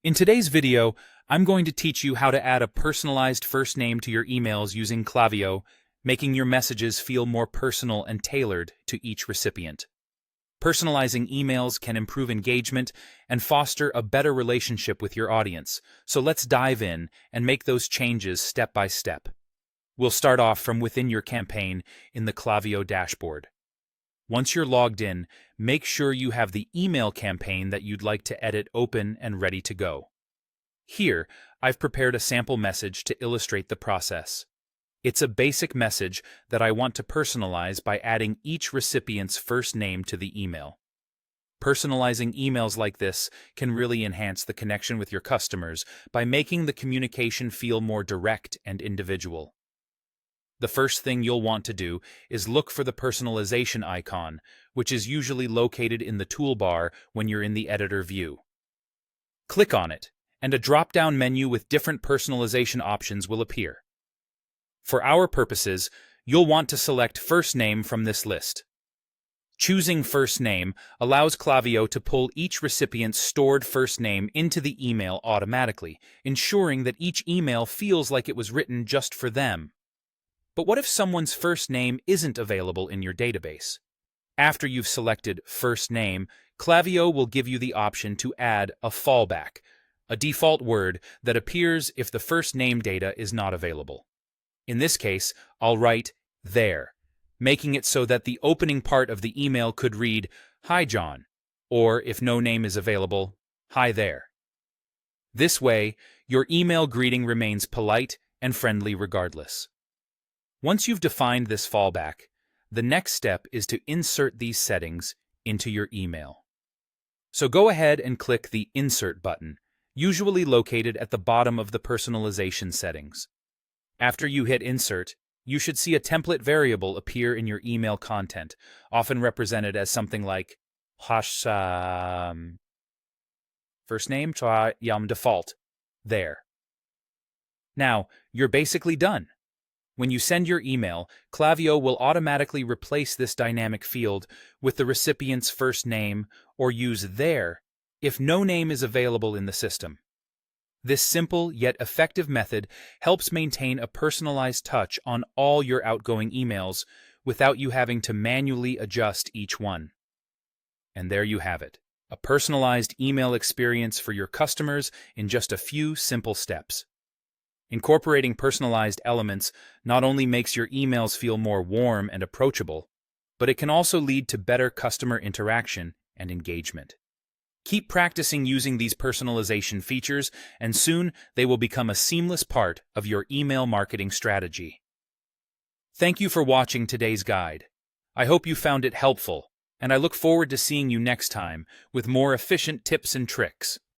In today's video, I'm going to teach you how to add a personalized first name to your emails using Klaviyo, making your messages feel more personal and tailored to each recipient. Personalizing emails can improve engagement and foster a better relationship with your audience, so let's dive in and make those changes step by step. We'll start off from within your campaign in the Klaviyo dashboard. Once you're logged in, make sure you have the email campaign that you'd like to edit open and ready to go. Here, I've prepared a sample message to illustrate the process. It's a basic message that I want to personalize by adding each recipient's first name to the email. Personalizing emails like this can really enhance the connection with your customers by making the communication feel more direct and individual. The first thing you'll want to do is look for the personalization icon, which is usually located in the toolbar when you're in the editor view. Click on it, and a drop-down menu with different personalization options will appear. For our purposes, you'll want to select first name from this list. Choosing first name allows Klaviyo to pull each recipient's stored first name into the email automatically, ensuring that each email feels like it was written just for them. But what if someone's first name isn't available in your database? After you've selected first name, Klaviyo will give you the option to add a fallback, a default word that appears if the first name data is not available. In this case, I'll write there, making it so that the opening part of the email could read, "Hi John," or if no name is available, "Hi there." This way, your email greeting remains polite and friendly regardless. Once you've defined this fallback, the next step is to insert these settings into your email. So go ahead and click the Insert button, usually located at the bottom of the personalization settings. After you hit Insert, you should see a template variable appear in your email content, often represented as something like first name default there. Now, you're basically done. When you send your email, Klaviyo will automatically replace this dynamic field with the recipient's first name or use there if no name is available in the system. This simple yet effective method helps maintain a personalized touch on all your outgoing emails without you having to manually adjust each one. And there you have it, a personalized email experience for your customers in just a few simple steps. Incorporating personalized elements not only makes your emails feel more warm and approachable, but it can also lead to better customer interaction and engagement. Keep practicing using these personalization features, and soon they will become a seamless part of your email marketing strategy. Thank you for watching today's guide. I hope you found it helpful, and I look forward to seeing you next time with more efficient tips and tricks.